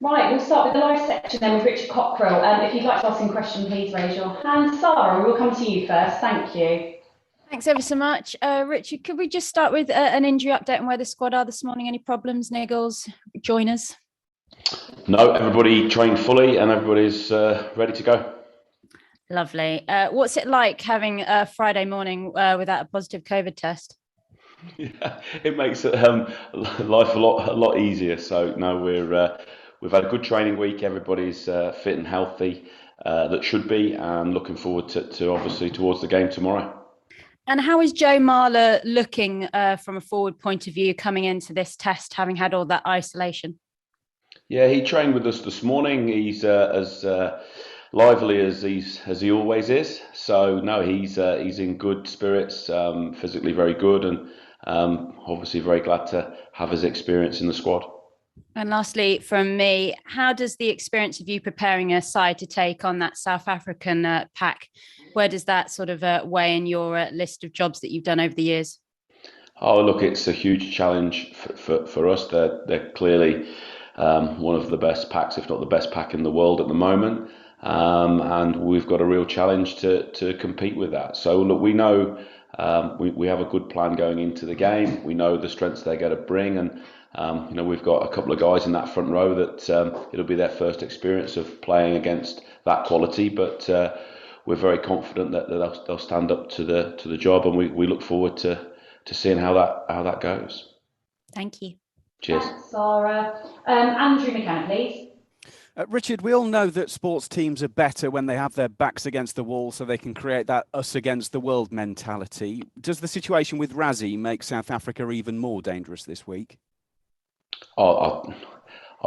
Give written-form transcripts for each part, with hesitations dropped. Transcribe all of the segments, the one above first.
Right, we'll start with the live section then with Richard Cockerill. If you'd like to ask him a question, please raise your hand. Sarah, we'll come to you first. Thank you. Thanks ever so much. Richard, could we just start with an injury update on where the squad are this morning? Any problems, niggles, joiners? No, everybody trained fully and everybody's ready to go. Lovely. What's it like having a Friday morning without a positive COVID test? Yeah, it makes life a lot easier. So no, we've had a good training week. Everybody's fit and healthy that should be, and looking forward to obviously towards the game tomorrow. And how is Joe Marler looking from a forward point of view coming into this test, having had all that isolation? Yeah, he trained with us this morning. He's as lively as he always is. So no, he's in good spirits, physically very good, and obviously very glad to have his experience in the squad. And lastly, from me, how does the experience of you preparing a side to take on that South African pack, where does that sort of weigh in your list of jobs that you've done over the years? Oh, look, it's a huge challenge for us. They're clearly one of the best packs, if not the best pack in the world at the moment. And we've got a real challenge to compete with that. So look, we know we have a good plan going into the game. We know the strengths they're going to bring, and we've got a couple of guys in that front row that it'll be their first experience of playing against that quality. But we're very confident that they'll stand up to the job, and we look forward to seeing how that goes. Thank you. Cheers. Thanks, Sarah. Andrew McKenna, please. Richard, we all know that sports teams are better when they have their backs against the wall so they can create that us against the world mentality. Does the situation with Rassie make South Africa even more dangerous this week? I'm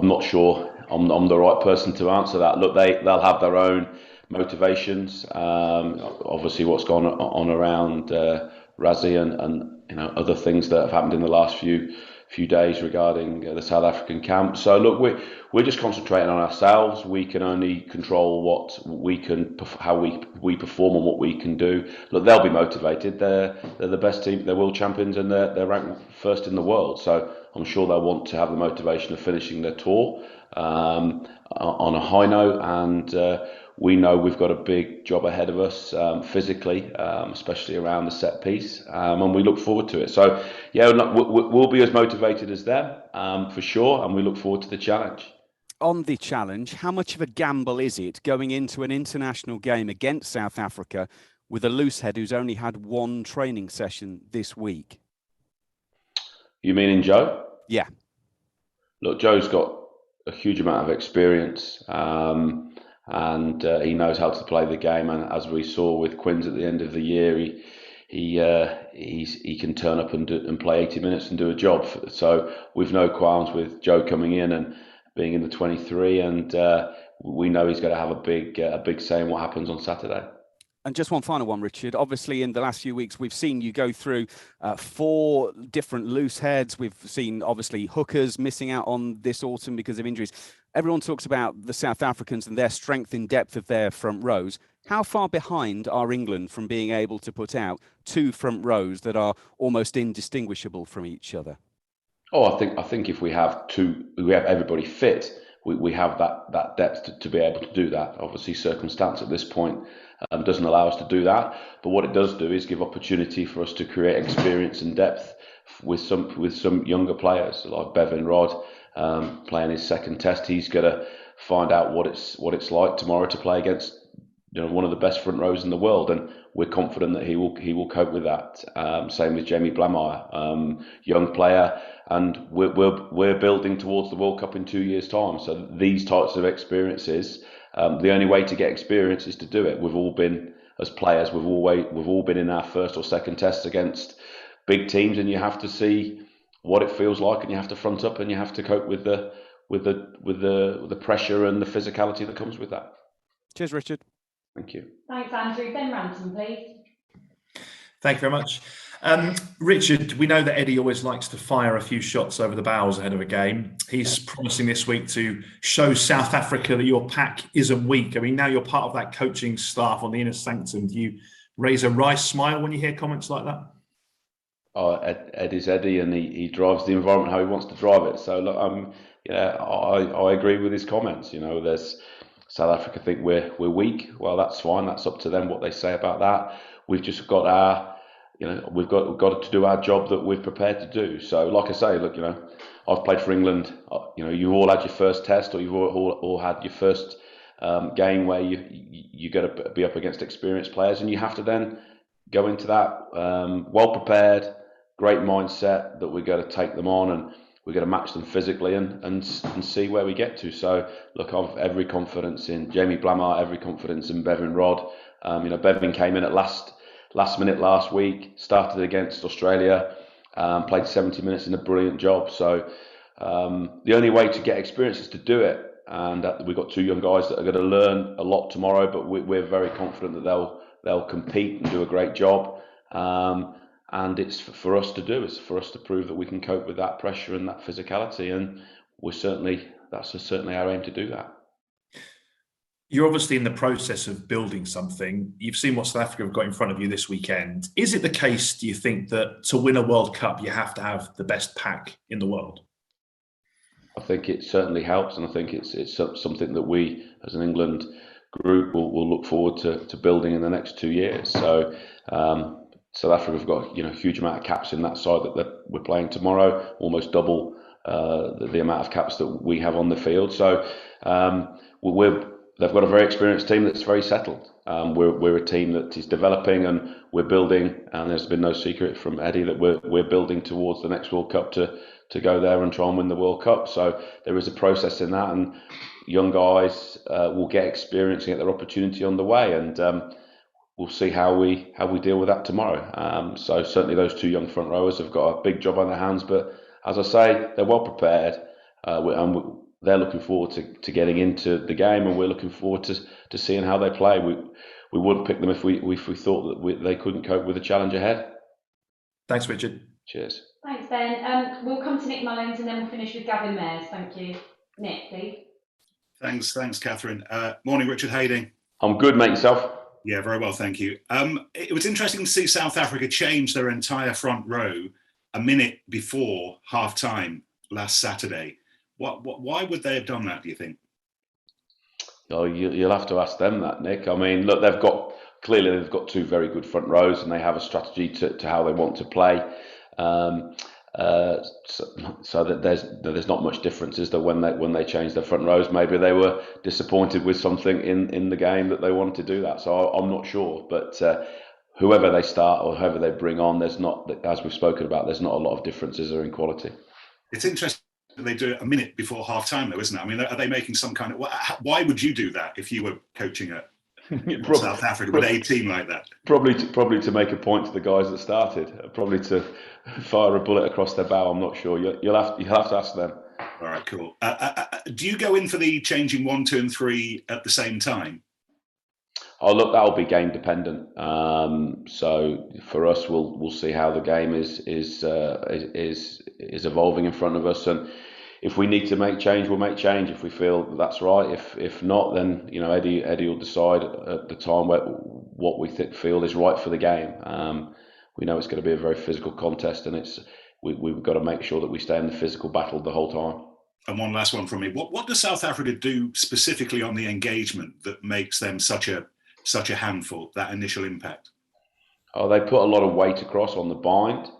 not sure I'm the right person to answer that. Look, they'll have their own motivations. Obviously, what's gone on around Rassie and other things that have happened in the last few days regarding the South African camp. So look, we're just concentrating on ourselves. We can only control what we can, how we perform and what we can do. Look, they'll be motivated. They're the best team. They're world champions and they're ranked first in the world. So I'm sure they'll want to have the motivation of finishing their tour on a high note, and we know we've got a big job ahead of us physically, especially around the set piece, and we look forward to it. So yeah, we'll be as motivated as them for sure, and we look forward to the challenge. On the challenge, how much of a gamble is it going into an international game against South Africa with a loose head who's only had one training session this week? You mean in Joe? Yeah. Look, Joe's got a huge amount of experience, and he knows how to play the game. And as we saw with Quins at the end of the year, he can turn up and play 80 minutes and do a job. So we've no qualms with Joe coming in and being in the 23, and we know he's going to have a big say in what happens on Saturday. And just one final one, Richard. Obviously, in the last few weeks, we've seen you go through 4 different loose heads. We've seen, obviously, hookers missing out on this autumn because of injuries. Everyone talks about the South Africans and their strength in depth of their front rows. How far behind are England from being able to put out 2 front rows that are almost indistinguishable from each other? Oh, I think if we have everybody fit, we have that depth to be able to do that. Obviously, circumstance at this point doesn't allow us to do that, but what it does do is give opportunity for us to create experience and depth with some younger players like Bevan Rod playing his second test. He's going to find out what it's like tomorrow to play against one of the best front rows in the world, and we're confident that he will cope with that. Same with Jamie Blameyer, young player, and we're building towards the World Cup in 2 years' time. So these types of experiences, the only way to get experience is to do it. We've all been, as players, we've all been in our first or second tests against big teams, and you have to see what it feels like, and you have to front up, and you have to cope with the pressure and the physicality that comes with that. Cheers, Richard. Thank you. Thanks, Andrew. Ben Ranton, please. Thank you very much. Richard, we know that Eddie always likes to fire a few shots over the bows ahead of a game. He's promising this week to show South Africa that your pack isn't weak. I mean, now you're part of that coaching staff on the inner sanctum. Do you raise a wry smile when you hear comments like that? Eddie's Eddie, and he drives the environment how he wants to drive it. So look, I agree with his comments. There's South Africa think we're weak. Well, that's fine. That's up to them what they say about that. We've just got we've got to do our job that we've prepared to do. So, like I say, look, I've played for England. You've all had your first test, or you've all had your first game where you got to be up against experienced players, and you have to then go into that well prepared, great mindset that we're going to take them on, and we're going to match them physically and see where we get to. So look, I've every confidence in Jamie Blamart, every confidence in Bevan Rodd. Bevan came in at last minute last week, started against Australia, played 70 minutes in a brilliant job. So the only way to get experience is to do it. And we've got two young guys that are going to learn a lot tomorrow, but we're very confident that they'll compete and do a great job. And it's for us to do. It's for us to prove that we can cope with that pressure and that physicality. And that's certainly our aim to do that. You're obviously in the process of building something. You've seen what South Africa have got in front of you this weekend. Is it the case, do you think, that to win a World Cup, you have to have the best pack in the world? I think it certainly helps, and I think it's something that we, as an England group, will look forward to building in the next 2 years. So South Africa have got a huge amount of caps in that side that we're playing tomorrow, almost double the amount of caps that we have on the field. So they've got a very experienced team that's very settled. We're a team that is developing, and we're building, and there's been no secret from Eddie that we're building towards the next World Cup to go there and try and win the World Cup. So there is a process in that, and young guys will get experience and get their opportunity on the way, and we'll see how we deal with that tomorrow. So certainly those two young front rowers have got a big job on their hands, but as I say, they're well prepared, and they're looking forward to getting into the game, and we're looking forward to seeing how they play. We wouldn't pick them if we thought that they couldn't cope with the challenge ahead. Thanks, Richard. Cheers. Thanks, Ben. We'll come to Nick Mullins, and then we'll finish with Gavin Mayers. Thank you. Nick, please. Thanks, Catherine. Morning, Richard. How you doing? I'm good, mate. Yourself? Yeah, very well, thank you. It was interesting to see South Africa change their entire front row a minute before half-time last Saturday. Why would they have done that, do you think? Oh, you'll have to ask them that, Nick. I mean, look, they've got two very good front rows, and they have a strategy to how they want to play. So that there's not much difference, is there, when they changed their front rows? Maybe they were disappointed with something in the game that they wanted to do that. So I'm not sure, but whoever they start or whoever they bring on, there's not, as we've spoken about, there's not a lot of differences or in quality. It's interesting that they do it a minute before half time, though, isn't it? I mean, are they making some kind of? Why would you do that if you were coaching at South Africa with a team like that? Probably to make a point to the guys that started. Probably to fire a bullet across their bow. I'm not sure. You'll have to ask them. All right, cool. Do you go in for the changing 1, 2, and 3 at the same time? Oh, look, that'll be game dependent. So for us, we'll see how the game is evolving in front of us, and if we need to make change, we'll make change if we feel that's right. If not, then Eddie will decide at the time what we feel is right for the game. We know it's going to be a very physical contest, and we've got to make sure that we stay in the physical battle the whole time. And one last one from me. What does South Africa do specifically on the engagement that makes them such a handful, that initial impact? Oh, they put a lot of weight across on the bind,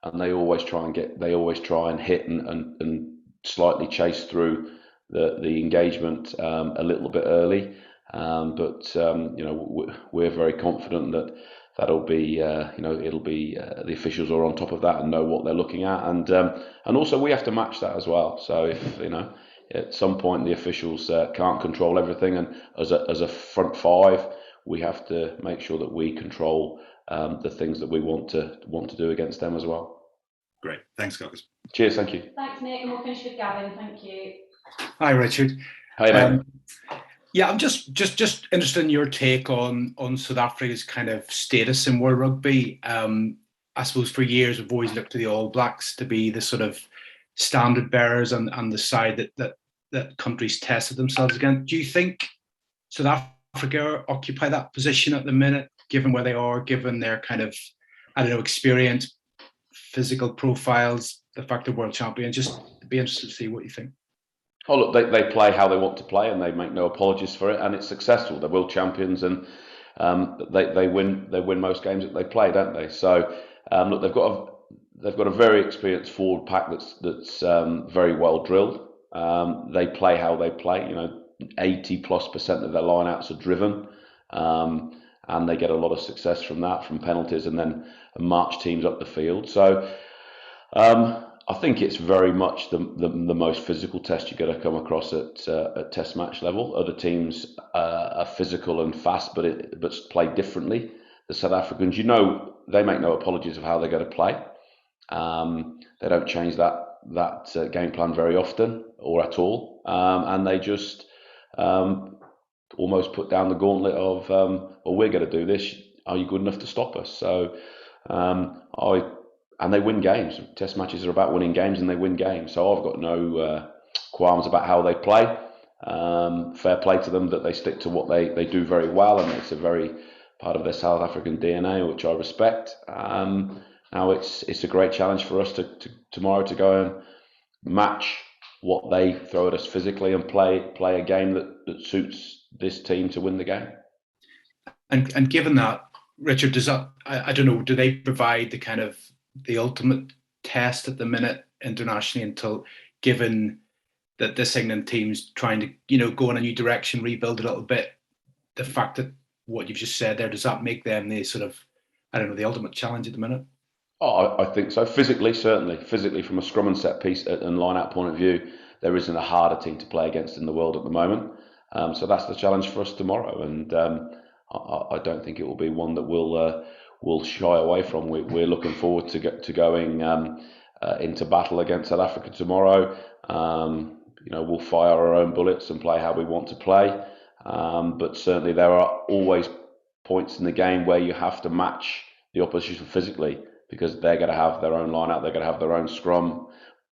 and they always try and hit and slightly chase through the engagement a little bit early. But we're very confident that'll be it'll be the officials are on top of that and know what they're looking at, and also we have to match that as well. So if at some point the officials can't control everything, and as a front five, we have to make sure that we control the things that we want to do against them as well. Great, thanks, guys. Cheers, thank you. Thanks, Nick, and we'll finish with Gavin. Thank you. Hi, Richard. Hi, mate. Yeah, I'm just interested in your take on South Africa's kind of status in World Rugby. I suppose for years we've always looked to the All Blacks to be the sort of standard bearers and the side that countries tested themselves against. Do you think South Africa occupy that position at the minute, given where they are, given their kind of, experience, physical profiles, the fact they're world champions? Just be interested to see what you think. Oh look, they play how they want to play, and they make no apologies for it, and it's successful. They're world champions, and they win most games that they play, don't they? So look, they've got a very experienced forward pack that's very well drilled. They play how they play. 80+% of their lineouts are driven, and they get a lot of success from that, from penalties, and then march teams up the field. So I think it's very much the most physical test you're going to come across at Test match level. Other teams are physical and fast, but play differently. The South Africans, they make no apologies of how they're going to play. They don't change that game plan very often or at all, and they just almost put down the gauntlet of, well, we're going to do this. Are you good enough to stop us? So and they win games. Test matches are about winning games, and they win games. So I've got no qualms about how they play. Fair play to them that they stick to what they do very well, and it's a very part of their South African DNA, which I respect. Now it's a great challenge for us to tomorrow to go and match what they throw at us physically and play a game that suits this team to win the game. And given that, Richard, does that, I don't know, do they provide the ultimate test at the minute internationally, until, given that this England team's trying to go in a new direction, rebuild a little bit, the fact that what you've just said there, does that make them the sort of, the ultimate challenge at the minute? Oh, I think so. Physically, certainly. Physically, from a scrum and set piece and line-out point of view, there isn't a harder team to play against in the world at the moment. So that's the challenge for us tomorrow, and I don't think it will be one that we'll shy away from. We're looking forward to going into battle against South Africa tomorrow. We'll fire our own bullets and play how we want to play. But certainly there are always points in the game where you have to match the opposition physically, because they're going to have their own line-out, they're going to have their own scrum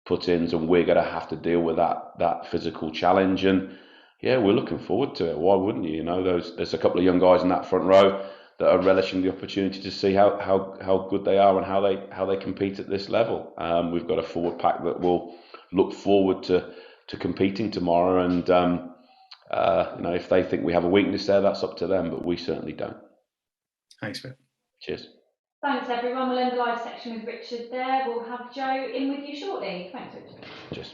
put-ins, and we're going to have to deal with that physical challenge. And yeah, we're looking forward to it. Why wouldn't you? There's a couple of young guys in that front row that are relishing the opportunity to see how good they are and how they compete at this level. We've got a forward pack that will look forward to competing tomorrow. And if they think we have a weakness there, that's up to them, but we certainly don't. Thanks, Ben. Cheers. Thanks, everyone. We'll end the live section with Richard there. We'll have Joe in with you shortly. Thanks, Richard. Cheers.